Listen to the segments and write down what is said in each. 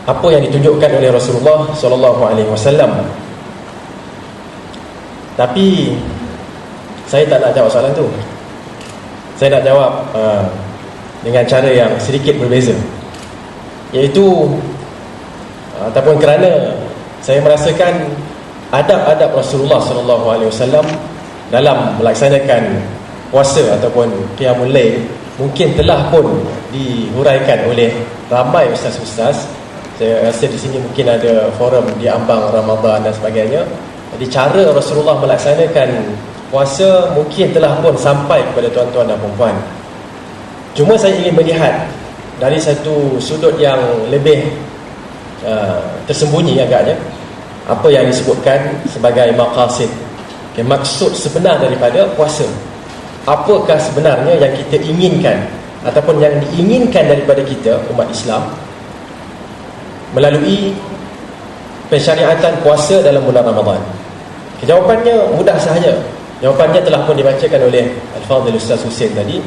apa yang ditunjukkan oleh Rasulullah SAW. Tapi saya tak nak jawab soalan tu. Saya nak jawab dengan cara yang sedikit berbeza, iaitu ataupun kerana saya merasakan adab-adab Rasulullah SAW dalam melaksanakan puasa ataupun qiyamul lail mungkin telah pun dihuraikan oleh ramai ustaz-ustaz. Saya rasa di sini mungkin ada forum di ambang Ramadan dan sebagainya. Jadi cara Rasulullah melaksanakan puasa mungkin telah pun sampai kepada tuan-tuan dan puan-puan. Cuma saya ingin melihat dari satu sudut yang lebih tersembunyi agaknya, apa yang disebutkan sebagai maqasid, maksud sebenar daripada puasa. Apakah sebenarnya yang kita inginkan ataupun yang diinginkan daripada kita umat Islam melalui pensyariatan puasa dalam bulan Ramadan? Jawapannya mudah sahaja. Jawapannya telah pun dibacakan oleh Al-Fadhil Ustaz Hussein tadi,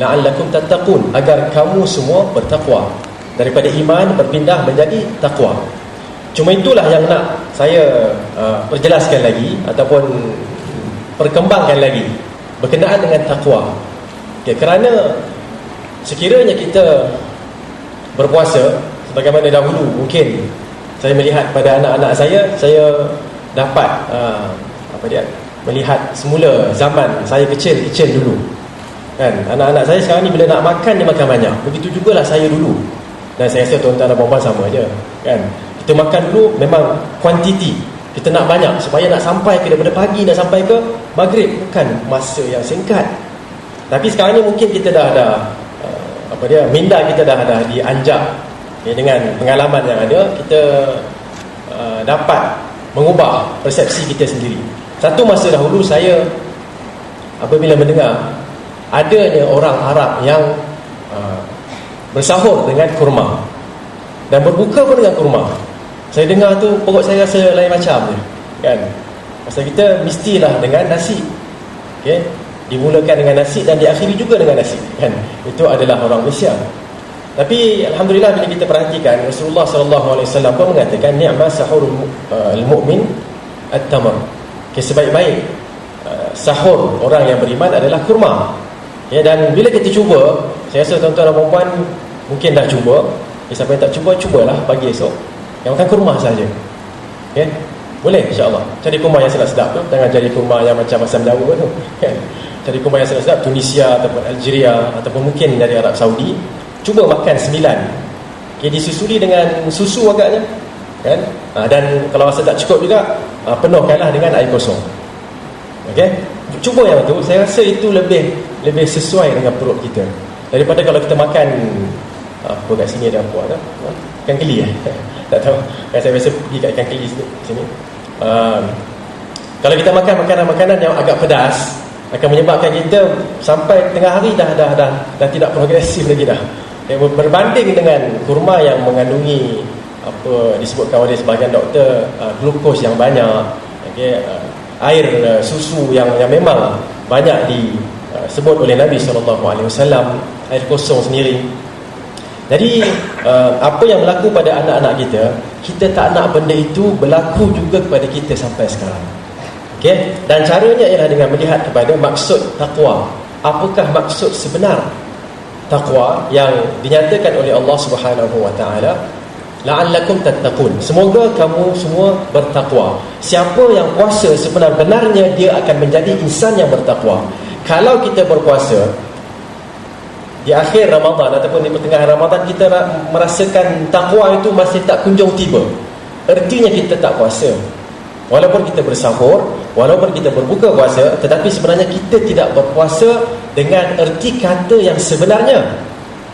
la'allakum tattaqun, agar kamu semua bertakwa. Daripada iman berpindah menjadi takwa. Cuma itulah yang nak saya perjelaskan lagi ataupun perkembangkan lagi berkenaan dengan takwa. Kerana sekiranya kita berpuasa sebagaimana dahulu, mungkin saya melihat pada anak-anak saya dapat melihat semula zaman saya kecil dulu kan. Anak-anak saya sekarang ni bila nak makan, dia makan banyak. Begitu jugalah saya dulu. Dan saya rasa tuan-tuan dan puan-puan sama je kan. Kita makan dulu memang kuantiti, kita nak banyak supaya nak sampai ke daripada pagi, nak sampai ke maghrib, bukan masa yang singkat. Tapi sekarang ni mungkin kita dah minda kita dah dianjak dengan pengalaman yang ada. Kita dapat mengubah persepsi kita sendiri. Satu masa dahulu saya apabila mendengar adanya orang Arab yang bersahur dengan kurma dan berbuka pun dengan kurma, saya dengar tu perut saya rasa lain macam je kan. Pasal kita mestilah dengan nasi, okay? Dimulakan dengan nasi dan diakhiri juga dengan nasi kan. Itu adalah orang Malaysia. Tapi alhamdulillah bila kita perhatikan, Rasulullah SAW pun mengatakan ni'ma sahurul mu'min at-tamar. Sebaik-baik sahur orang yang beriman adalah kurma. Ya, dan bila kita cuba, saya rasa tuan-tuan dan puan-puan mungkin dah cuba. Siapa yang tak cuba, cubalah pagi esok yang makan kurma saja. Okay? Boleh insya-Allah. Cari kurma yang sedap-sedap tu, jangan cari kurma yang macam asam Jawa tu kan. Cari kurma yang sedap-sedap Tunisia ataupun Algeria ataupun mungkin dari Arab Saudi. Cuba makan 9. Okay, disusuli dengan susu agaknya kan. Dan kalau rasa tak cukup juga, penuhkanlah dengan air kosong. Okey, cuba yang tu. Saya rasa itu lebih sesuai dengan perut kita daripada kalau kita makan apa kat sini ada apa dah, ikan keli tak tahu kan. Saya biasa pergi kat ikan keli sini. Kalau kita makan makanan-makanan yang agak pedas, akan menyebabkan kita sampai tengah hari dah tidak progresif lagi dah. Berbanding dengan kurma yang mengandungi apa disebutkan oleh sebahagian doktor, glukos yang banyak, okay, air susu yang memang banyak disebut oleh Nabi SAW, air kosong sendiri. Jadi apa yang berlaku pada anak-anak kita tak nak benda itu berlaku juga kepada kita sampai sekarang. Okay? Dan caranya ialah dengan melihat kepada maksud takwa. Apakah maksud sebenar takwa yang dinyatakan oleh Allah Subhanahu Wa Taala? La'allakum tattaqun. Semoga kamu semua bertakwa. Siapa yang puasa sebenar-benarnya dia akan menjadi insan yang bertakwa. Kalau kita berpuasa di akhir Ramadan ataupun di pertengahan Ramadan, kita merasakan takwa itu masih tak kunjung tiba, ertinya kita tak puasa. Walaupun kita bersahur, walaupun kita berbuka puasa, tetapi sebenarnya kita tidak berpuasa dengan erti kata yang sebenarnya.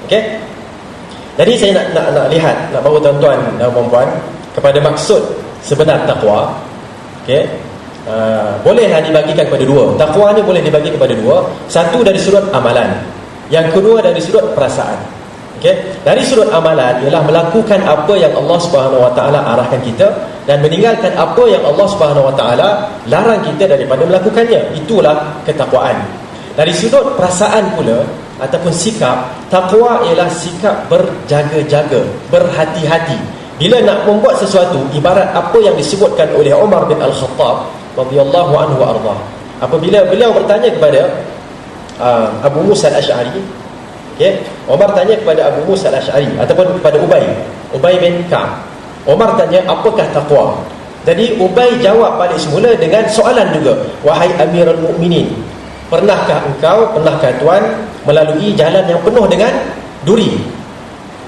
Okey? Jadi saya nak lihat, nak bawa tuan-tuan dan puan-puan kepada maksud sebenar takwa. Okey? Bolehlah dibagikan kepada dua. Takwa ni boleh dibagi kepada dua. Satu dari sudut amalan, yang kedua dari sudut perasaan. Okay? Dari sudut amalan ialah melakukan apa yang Allah Subhanahu Wa Taala arahkan kita dan meninggalkan apa yang Allah Subhanahu Wa Taala larang kita daripada melakukannya. Itulah ketakwaan. Dari sudut perasaan pula ataupun sikap, takwa ialah sikap berjaga-jaga, berhati-hati. bila nak membuat sesuatu, ibarat apa yang disebutkan oleh Umar bin Al-Khattab radhiyallahu anhu wa ardah. Apabila beliau bertanya kepada Abu Musa Al-Asy'ari, Umar tanya kepada Abu Musa Al-Asy'ari ataupun kepada Ubay bin Ka'ab. Umar tanya, apakah taqwa? Jadi Ubay jawab balik semula dengan soalan juga, wahai Amirul Mukminin, pernahkah Tuan melalui jalan yang penuh dengan duri?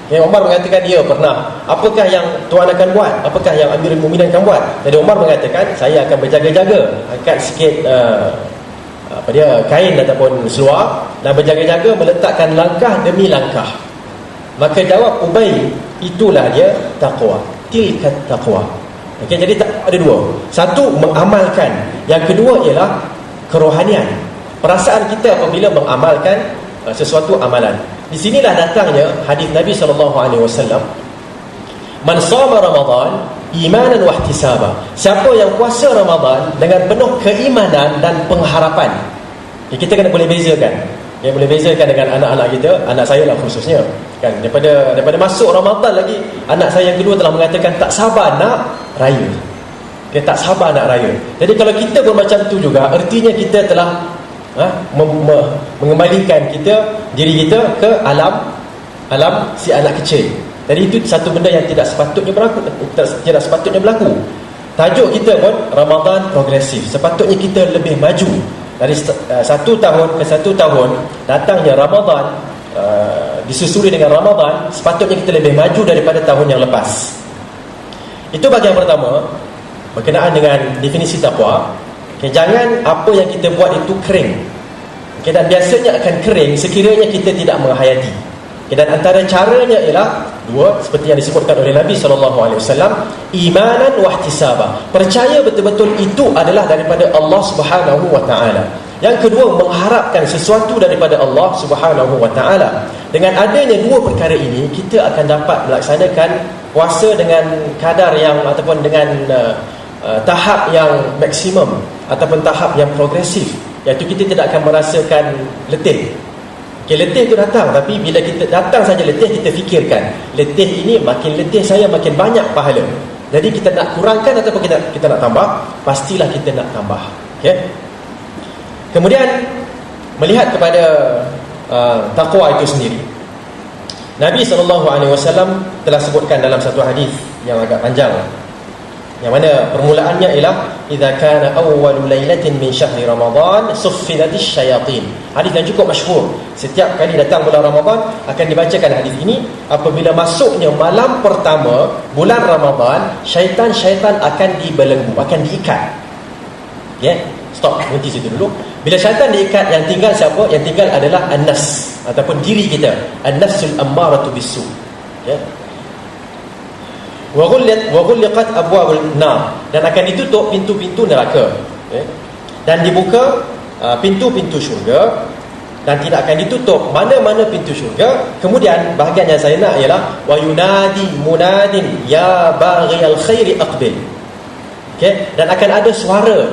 Umar mengatakan, ya pernah. Apakah yang Tuan akan buat? Apakah yang Amirul Mukminin akan buat? Jadi Umar mengatakan, saya akan berjaga-jaga, angkat sikit kain ataupun seluar, dan berjaga-jaga meletakkan langkah demi langkah. Maka jawab Ubay, itulah dia taqwa, tilkat taqwa. Jadi ada dua. Satu, mengamalkan. Yang kedua ialah kerohanian. Perasaan kita apabila mengamalkan sesuatu amalan. Di sinilah datangnya hadis Nabi SAW, man shama Ramadan imanan wa ihtisaba. Siapa yang puasa Ramadan dengan penuh keimanan dan pengharapan. Kita kena boleh bezakan. Yang boleh bezakan dengan anak-anak kita, anak saya lah khususnya, kan, daripada masuk Ramadan lagi, anak saya yang kedua telah mengatakan tak sabar nak raya. Dia tak sabar nak raya. Jadi kalau kita pun macam tu juga, artinya kita telah mengembalikan diri kita ke alam si anak kecil. Jadi itu satu benda yang tidak sepatutnya berlaku. Tajuk kita pun Ramadan progresif. Sepatutnya kita lebih maju. Dari satu tahun ke satu tahun, datangnya Ramadan disusuli dengan Ramadan, sepatutnya kita lebih maju daripada tahun yang lepas. Itu bahagian pertama berkenaan dengan definisi takwa. Jangan apa yang kita buat itu kering. Dan biasanya akan kering sekiranya kita tidak menghayati. Dan antara caranya ialah dua, seperti yang disebutkan oleh Nabi SAW, imanan wa ihtisaba. Percaya betul-betul itu adalah daripada Allah Subhanahu wa taala. Yang kedua, mengharapkan sesuatu daripada Allah Subhanahu wa taala. Dengan adanya dua perkara ini, kita akan dapat melaksanakan puasa dengan kadar yang ataupun dengan tahap yang maksimum ataupun tahap yang progresif, iaitu kita tidak akan merasakan letih. Letih itu datang, tapi bila kita datang saja letih, kita fikirkan, letih ini makin letih saya makin banyak pahala. Jadi kita nak kurangkan ataupun kita nak tambah, pastilah kita nak tambah. Kemudian melihat kepada taqwa itu sendiri, Nabi SAW telah sebutkan dalam satu hadis yang agak panjang, yang mana permulaannya ialah idza kana awwalu lailatin min syahri ramadan suffinatish syayatin. Hadis yang cukup masyhur. Setiap kali datang bulan Ramadan akan dibacakan hadis ini. Apabila masuknya malam pertama bulan Ramadan, syaitan-syaitan akan dibelenggu, akan diikat. Stop, berhenti situ dulu. Bila syaitan diikat, yang tinggal siapa? Yang tinggal adalah an-nafs ataupun diri kita, an-nafsul ammaratu bis-su. Wa ghulliqat abwabul nar, dan akan ditutup pintu-pintu neraka, dan dibuka pintu-pintu syurga, dan tidak akan ditutup mana-mana pintu syurga. Kemudian bahagian yang saya nak ialah wa yunadi munadin ya baghiyal khairi aqbil. Dan akan ada suara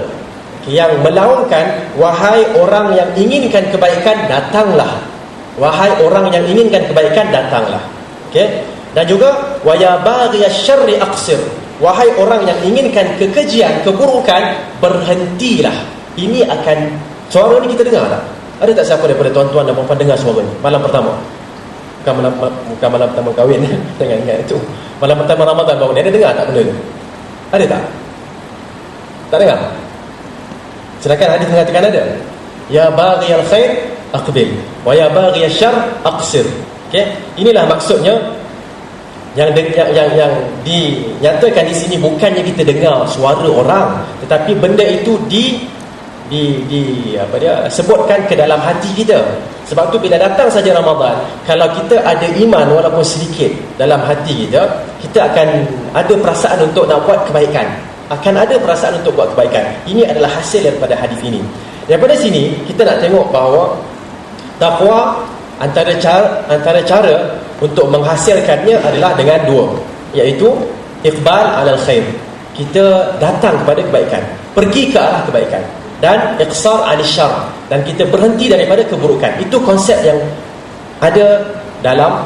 yang melaungkan, wahai orang yang inginkan kebaikan, datanglah. Wahai orang yang inginkan kebaikan, datanglah. Dan juga wa ya baghiyasy syarri aqsir. Wahai orang yang inginkan kekejian, keburukan, berhentilah. Ini akan, suara ni kita dengar tak? Ada tak siapa daripada tuan-tuan dan puan-puan dengar suara ni? Malam pertama. Bukan malam pertama kahwin. Jangan ingat itu. Malam pertama Ramadan baru ni. Ada dengar tak benda tu? Ada tak? Tak dengar? Sedangkan hadis mengatakan ada. Ya baghiyal khair aqbil wa ya baghiyasy syarr aqsir. Inilah maksudnya. Yang dinyatakan di sini bukannya kita dengar suara orang, tetapi benda itu sebutkan ke dalam hati kita. Sebab tu bila datang saja Ramadan, kalau kita ada iman walaupun sedikit dalam hati kita, kita akan ada perasaan untuk nak buat kebaikan. Akan ada perasaan untuk buat kebaikan. Ini adalah hasil daripada hadis ini. Daripada sini kita nak tengok bahawa takwa antara cara untuk menghasilkannya adalah dengan dua, iaitu iqbal alal khair, kita datang kepada kebaikan, pergi ke arah kebaikan, dan iqsar anis syarr, dan kita berhenti daripada keburukan. Itu konsep yang ada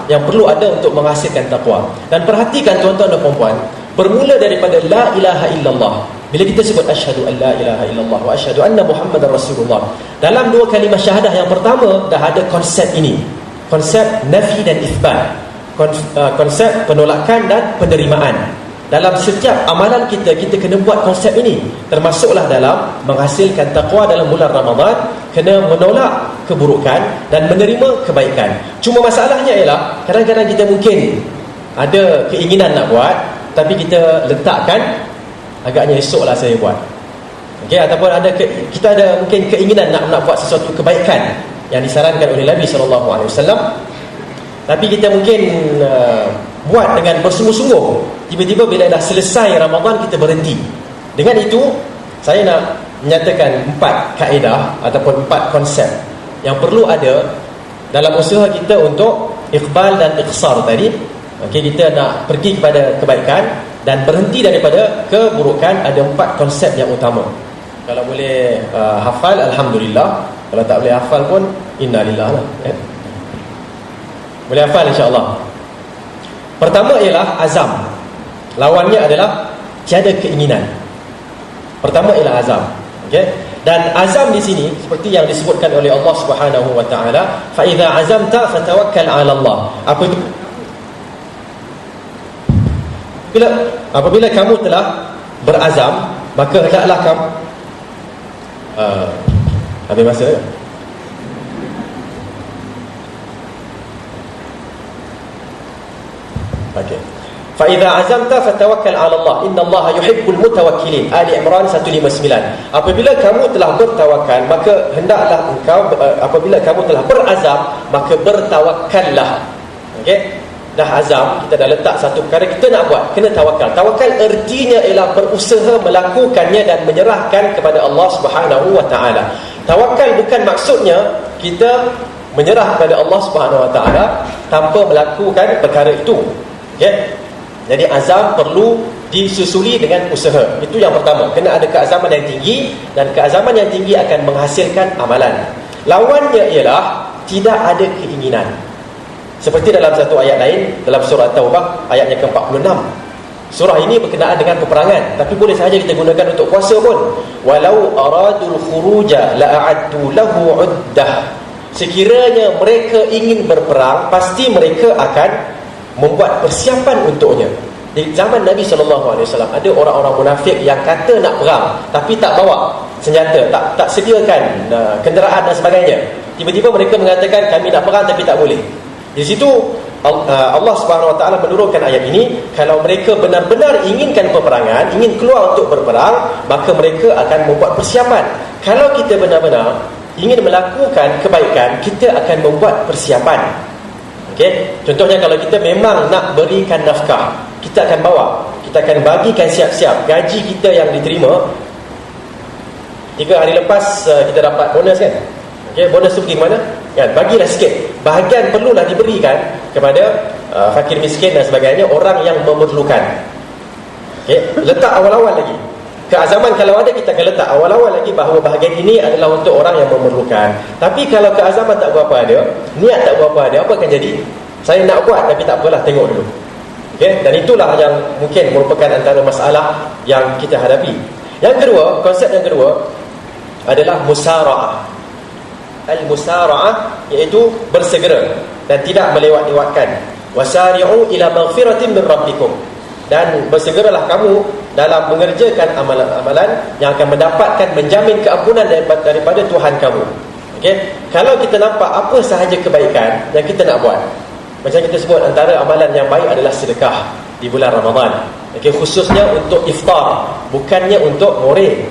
yang perlu ada untuk menghasilkan taqwa. Dan perhatikan tuan-tuan dan puan-puan, bermula daripada la ilaha illallah. Bila kita sebut asyhadu an la ilaha illallah wa asyhadu anna muhammadar rasulullah, dalam dua kalimah syahadah yang pertama dah ada konsep ini, konsep nafi dan itsbat, konsep penolakan dan penerimaan. Dalam setiap amalan kita kena buat konsep ini, termasuklah dalam menghasilkan taqwa dalam bulan Ramadan, kena menolak keburukan dan menerima kebaikan. Cuma masalahnya ialah kadang-kadang kita mungkin ada keinginan nak buat, tapi kita letakkan agaknya esoklah saya buat. Okey, ataupun kita ada mungkin keinginan nak buat sesuatu kebaikan yang disarankan oleh Nabi SAW, tapi kita mungkin buat dengan bersungguh-sungguh. Tiba-tiba bila dah selesai Ramadan kita berhenti. Dengan itu saya nak menyatakan 4 kaedah ataupun 4 konsep yang perlu ada dalam usaha kita untuk iqbal dan iqsar tadi. Okey, kita nak pergi kepada kebaikan dan berhenti daripada keburukan. Ada 4 konsep yang utama. Kalau boleh hafal, alhamdulillah. Kalau tak boleh hafal pun innalillah lah. Boleh hafal insya-Allah. Pertama ialah azam. Lawannya adalah tiada keinginan. Pertama ialah azam. Okey? Dan azam di sini seperti yang disebutkan oleh Allah Subhanahu wa taala, fa idza azamta fatawakkal 'ala Allah. Apabila kamu telah berazam, maka hendaklah kamu habis masa. Okey. Fa idza azamta fatawakkal 'ala Allah, innallaha yuhibbul mutawakkilin. Ali Imran 159. Apabila kamu telah bertawakal, maka hendaklah engkau apabila kamu telah berazam, maka bertawakkallah. Okey? Dah azam, kita dah letak satu perkara kita nak buat, kena tawakal. Tawakal ertinya ialah berusaha melakukannya dan menyerahkan kepada Allah Subhanahu wa taala. Tawakal bukan maksudnya kita menyerah kepada Allah Subhanahu wa taala tanpa melakukan perkara itu. Okey? Jadi azam perlu disusuli dengan usaha. Itu yang pertama. Kena ada keazaman yang tinggi, dan keazaman yang tinggi akan menghasilkan amalan. Lawannya ialah tidak ada keinginan. Seperti dalam satu ayat lain, dalam surah Taubah ayatnya ke-46. Surah ini berkenaan dengan peperangan, tapi boleh sahaja kita gunakan untuk puasa pun. Walau aradul khuruja la'addu lahu 'uddah. Sekiranya mereka ingin berperang, pasti mereka akan membuat persiapan untuknya. Di zaman Nabi SAW ada orang-orang munafik yang kata nak perang tapi tak bawa senjata, tak sediakan kenderaan dan sebagainya. Tiba-tiba mereka mengatakan kami nak perang tapi tak boleh. Di situ Allah Subhanahu Wa Taala menurunkan ayat ini. Kalau mereka benar-benar inginkan peperangan, ingin keluar untuk berperang, maka mereka akan membuat persiapan. Kalau kita benar-benar ingin melakukan kebaikan, kita akan membuat persiapan. Okay? Contohnya kalau kita memang nak berikan nafkah, kita akan bawa, kita akan bagikan siap-siap gaji kita yang diterima. 3 hari lepas kita dapat bonus kan? Okay, bonus tu pergi ke mana? Kan, bagilah sikit. Bahagian perlulah diberikan kepada fakir miskin dan sebagainya, orang yang memerlukan. Okay, letak awal-awal lagi. Keazaman kalau ada, kita akan letak awal-awal lagi bahawa bahagian ini adalah untuk orang yang memerlukan. Tapi kalau keazaman tak berapa ada, niat tak berapa ada, apa akan jadi? Saya nak buat tapi tak apalah, tengok dulu. Okay? Dan itulah yang mungkin merupakan antara masalah yang kita hadapi. Yang kedua, konsep yang kedua adalah musara'ah. Al-musara'ah iaitu bersegera dan tidak melewat-lewatkan. Wasari'u ila maghfiratin min rabbikum. Dan bersegeralah kamu dalam mengerjakan amalan-amalan yang akan menjamin keampunan daripada Tuhan kamu. Okey, kalau kita nampak apa sahaja kebaikan yang kita nak buat, macam kita sebut antara amalan yang baik adalah sedekah di bulan Ramadan. Okey, khususnya untuk iftar, bukannya untuk moreh.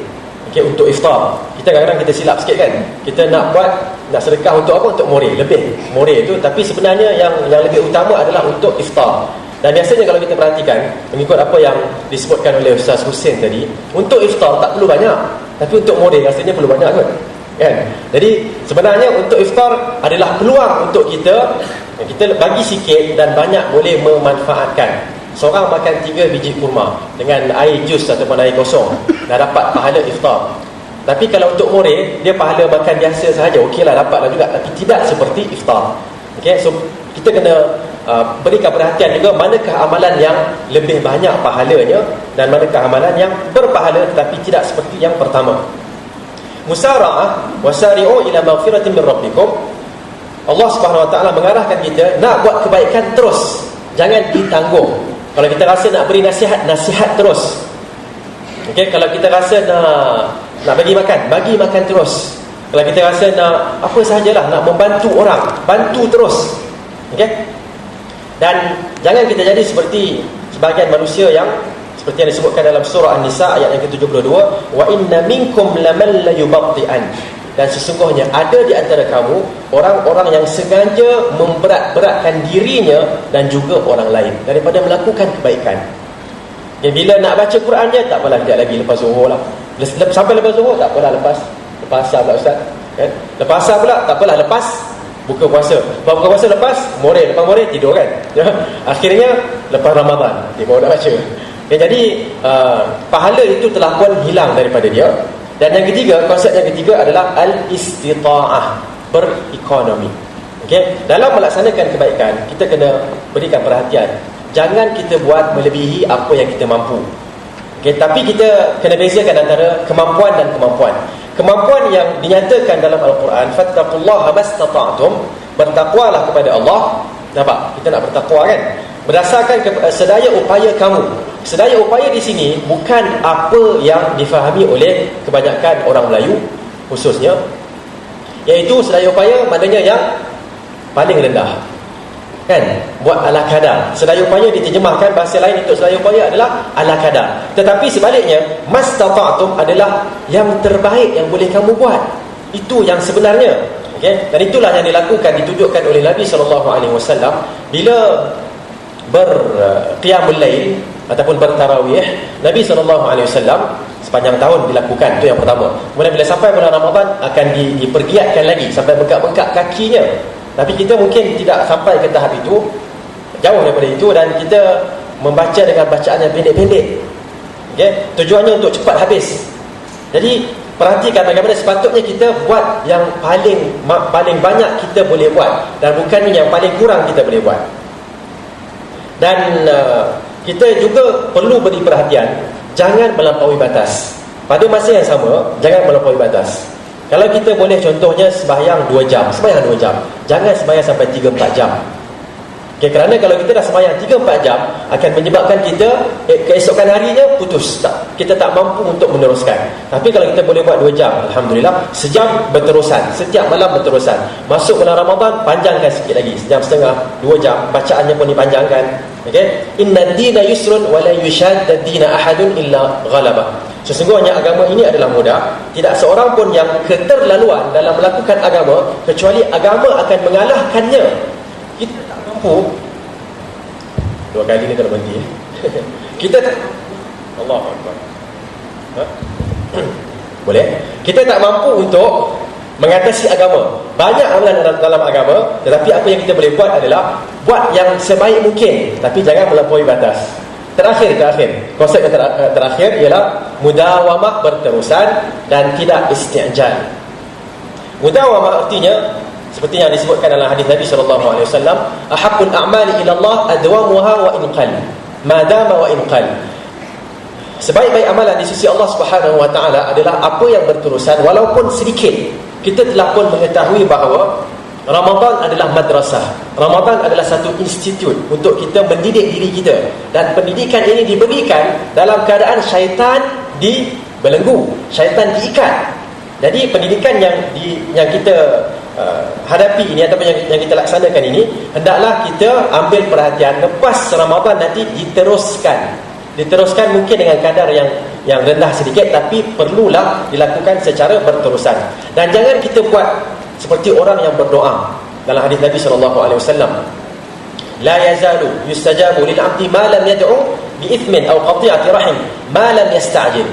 Okey, untuk iftar. Kita kadang-kadang kita silap sikit kan. Kita nak sedekah untuk apa? Untuk moreh, lebih moreh itu, tapi sebenarnya yang lebih utama adalah untuk iftar. Dan biasanya kalau kita perhatikan, mengikut apa yang disebutkan oleh Ustaz Hussein tadi, untuk iftar tak perlu banyak, tapi untuk moreh rasanya perlu banyak kot, kan? Jadi sebenarnya untuk iftar adalah peluang untuk kita bagi sikit dan banyak boleh memanfaatkan. Seorang makan 3 biji kurma dengan air jus ataupun air kosong, dah dapat pahala iftar. Tapi kalau untuk moreh, dia pahala makan biasa sahaja, okeylah, dapatlah juga, tapi tidak seperti iftar. Okey, so kita kena berikan perhatian juga manakah amalan yang lebih banyak pahalanya dan manakah amalan yang berpahala tetapi tidak seperti yang pertama. Musara'ah wasari'u ila maghfiratin min rabbikum. Allah Subhanahu wa taala mengarahkan kita nak buat kebaikan terus, jangan ditanggung. Kalau kita rasa nak beri nasihat terus. Okey, kalau kita rasa nak bagi makan terus. Kalau kita rasa nak apa sahajalah, nak membantu orang, bantu terus. Okey? Dan jangan kita jadi seperti sebahagian manusia yang seperti yang disebutkan dalam surah An-Nisa ayat yang ke-72, wa inna minkum laman la yubatti'an. Dan sesungguhnya ada di antara kamu orang-orang yang sengaja memberat-beratkan dirinya dan juga orang lain daripada melakukan kebaikan. Ya, bila nak baca Quran je, tak apalah, sekejap lagi lepas zuhur lah. Sampai lepas zuhur, tak apalah, lepas asar pula Ustaz. Kan? Lepas asar pula, tak apalah, lepas buka puasa. Lepas buka puasa, lepas moreh tidur kan. Ya? Akhirnya lepas Ramadan dia baru nak baca. Ya, jadi pahala itu telah pun hilang daripada dia. Dan yang ketiga, konsep yang ketiga adalah al-istita'ah, berekonomi. Okay? Dalam melaksanakan kebaikan, kita kena berikan perhatian. Jangan kita buat melebihi apa yang kita mampu. Okay? Tapi kita kena bezakan antara kemampuan dan kemampuan. Kemampuan yang dinyatakan dalam Al-Quran, fattaqullaha mastata'tum, bertakwalah kepada Allah. Nampak? Kita nak bertakwa kan? Berdasarkan sedaya upaya kamu. Sedaya upaya di sini bukan apa yang difahami oleh kebanyakan orang Melayu khususnya, iaitu sedaya upaya maknanya yang paling rendah. Kan? Buat ala kadar. Sedaya upaya diterjemahkan bahasa lain untuk sedaya upaya adalah ala kadar. Tetapi sebaliknya, mastata'tum adalah yang terbaik yang boleh kamu buat. Itu yang sebenarnya. Okay? Dan itulah yang dilakukan, ditunjukkan oleh Nabi SAW bila berqiyamul lail ataupun bertarawih. Nabi SAW sepanjang tahun dilakukan, itu yang pertama. Kemudian bila sampai bulan Ramadan akan dipergiatkan lagi sampai bengkak-bengkak kakinya. Tapi kita mungkin tidak sampai ke tahap itu, jauh daripada itu, dan kita membaca dengan bacaan yang pendek-pendek. Okay? Tujuannya untuk cepat habis. Jadi perhatikan bagaimana sepatutnya kita buat yang paling banyak kita boleh buat, dan bukan yang paling kurang kita boleh buat. Dan kita juga perlu beri perhatian, jangan melampaui batas. Pada masa yang sama, jangan melampaui batas. Kalau kita boleh contohnya sembahyang 2 jam, sembahyang 2 jam. Jangan sembahyang sampai 3-4 jam. Okay, kerana kalau kita dah sembahyang 3-4 jam, akan menyebabkan kita keesokan harinya putus. Kita tak mampu untuk meneruskan. Tapi kalau kita boleh buat 2 jam, Alhamdulillah, sejam berterusan, setiap malam berterusan. Masuk bulan Ramadan, panjangkan sikit lagi, sejam setengah, 2 jam, bacaannya pun dipanjangkan. Okay? Inna dina yusrun wa la yushadda dina ahadun illa ghalabah. Sesungguhnya agama ini adalah mudah. Tidak seorang pun yang keterlaluan dalam melakukan agama, kecuali agama akan mengalahkannya. Kita tak mampu. 2 kali ni kena berhenti. Kita tak, Allahu Akbar. Boleh? Kita tak mampu untuk mengatasi agama. Banyak amalan dalam agama, tetapi apa yang kita boleh buat adalah buat yang sebaik mungkin, tapi jangan melampaui batas. Terakhir, konsep yang terakhir ialah mudawamah, berterusan, dan tidak isti'jal. Mudawamah artinya seperti yang disebutkan dalam hadis Nabi SAW, ahabbul a'mali ila Allah adwamuha wa in qall, ma dama wa in qall. Sebaik-baik amalan di sisi Allah Subhanahu wa taala adalah apa yang berterusan walaupun sedikit. Kita telah pun mengetahui bahawa Ramadan adalah madrasah. Ramadan adalah satu institut untuk kita mendidik diri kita. Dan pendidikan ini diberikan dalam keadaan syaitan dibelenggu, syaitan diikat. Jadi pendidikan yang kita hadapi ini ataupun yang kita laksanakan ini, hendaklah kita ambil perhatian. Lepas Ramadan nanti diteruskan mungkin dengan kadar yang rendah sedikit, tapi perlulah dilakukan secara berterusan. Dan jangan kita buat seperti orang yang berdoa. Dalam hadis Nabi SAW, la yazalu yustajabu lil 'abdi ma lam yad'u bi ithmin aw qati'ati rahim ma lam yasta'jil.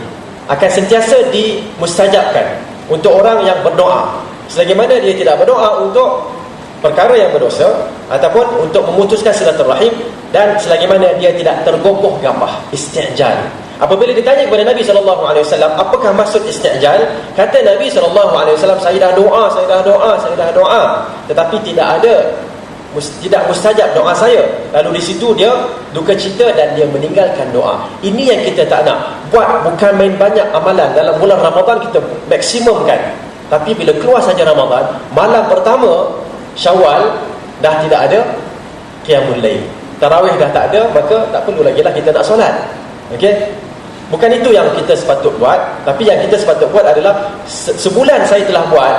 Akan sentiasa dimustajabkan untuk orang yang berdoa selagi mana dia tidak berdoa untuk perkara yang berdosa ataupun untuk memutuskan silaturahim, dan selagi mana dia tidak tergopoh gapah, isti'jal. Apabila ditanya kepada Nabi SAW, apakah maksud isti'jal? Kata Nabi SAW, saya dah doa, tetapi tidak ada tidak mustajab doa saya. Lalu di situ dia duka cita dan dia meninggalkan doa. Ini yang kita tak nak. Buat bukan main banyak amalan. Dalam bulan Ramadan kita maksimumkan. Tapi bila keluar saja Ramadan, malam pertama Syawal dah tidak ada qiyamul lail. Tarawih dah tak ada, maka tak perlu lagi lah kita nak solat. Okey? Bukan itu yang kita sepatut buat, tapi yang kita sepatut buat adalah sebulan saya telah buat,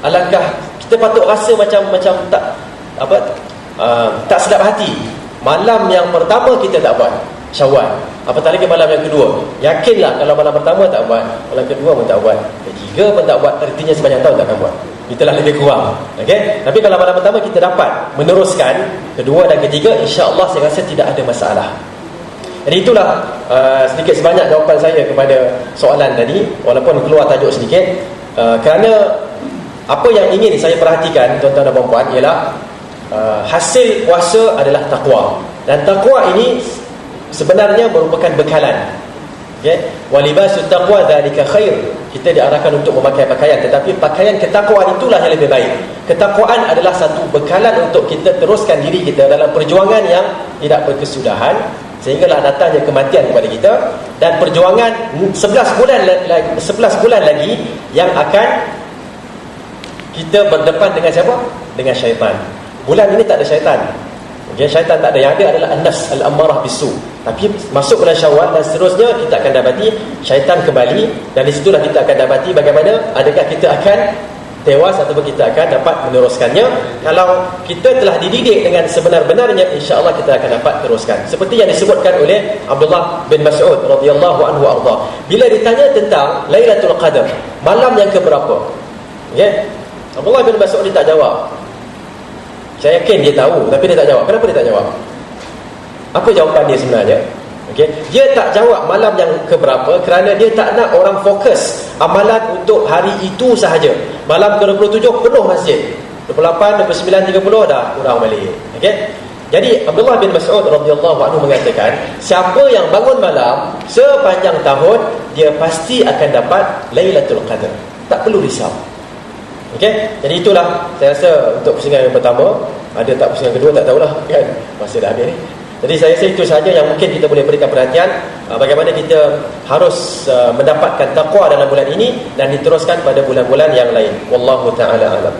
alangkah kita patut rasa macam tak tak sedap hati. Malam yang pertama kita tak buat Syawal, apatah lagi malam yang kedua. Yakinlah kalau malam pertama tak buat, malam kedua pun tak buat, ketiga pun tak buat, artinya sepanjang tahun takkan buat. Itulah lebih kurang. Okey? Tapi kalau malam pertama kita dapat meneruskan kedua dan ketiga, insya-Allah saya rasa tidak ada masalah. Jadi itulah sedikit sebanyak jawapan saya kepada soalan tadi, walaupun keluar tajuk sedikit. Kerana apa yang ingin saya perhatikan tuan-tuan dan puan-puan ialah hasil puasa adalah takwa. Dan takwa ini sebenarnya merupakan bekalan. Okay? Walibasut taqwa dzalika khair. Kita diarahkan untuk memakai pakaian, tetapi pakaian ketakwaan itulah yang lebih baik. Ketakwaan adalah satu bekalan untuk kita teruskan diri kita dalam perjuangan yang tidak berkesudahan, sehinggalah datangnya kematian kepada kita. Dan perjuangan 11 bulan lagi yang akan kita berdepan dengan siapa? Dengan syaitan. Bulan ini tak ada syaitan. Okay, syaitan tak ada. Yang ada adalah an-nafs al-ammarah bisu. Tapi masuk bulan Syawal dan seterusnya kita akan dapati syaitan kembali, dan di situlah kita akan dapati bagaimana adakah kita akan tewas ataupun kita akan dapat meneruskannya. Kalau kita telah dididik dengan sebenar-benarnya, insya-Allah kita akan dapat teruskan. Seperti yang disebutkan oleh Abdullah bin Mas'ud radhiyallahu anhu arda. Bila ditanya tentang Lailatul Qadar, malam yang keberapa? Okey. Abdullah bin Mas'ud dia tak jawab. Saya yakin dia tahu, tapi dia tak jawab. Kenapa dia tak jawab? Apa jawapan dia sebenarnya? Okay. Dia tak jawab malam yang keberapa kerana dia tak nak orang fokus amalan untuk hari itu sahaja. Malam ke-27 penuh masjid, 28, 29, 30 dah kurang balik. Okay. Jadi Abdullah bin Mas'ud radhiyallahu anhu mengatakan, siapa yang bangun malam sepanjang tahun, dia pasti akan dapat Lailatul Qadar. Tak perlu risau. Okey, jadi itulah saya rasa untuk pusingan yang pertama. Ada tak pusingan kedua tak tahulah kan. Masa dah habis ni. Jadi saya rasa itu sahaja yang mungkin kita boleh berikan perhatian, bagaimana kita harus mendapatkan takwa dalam bulan ini dan diteruskan pada bulan-bulan yang lain. Wallahu taala alam.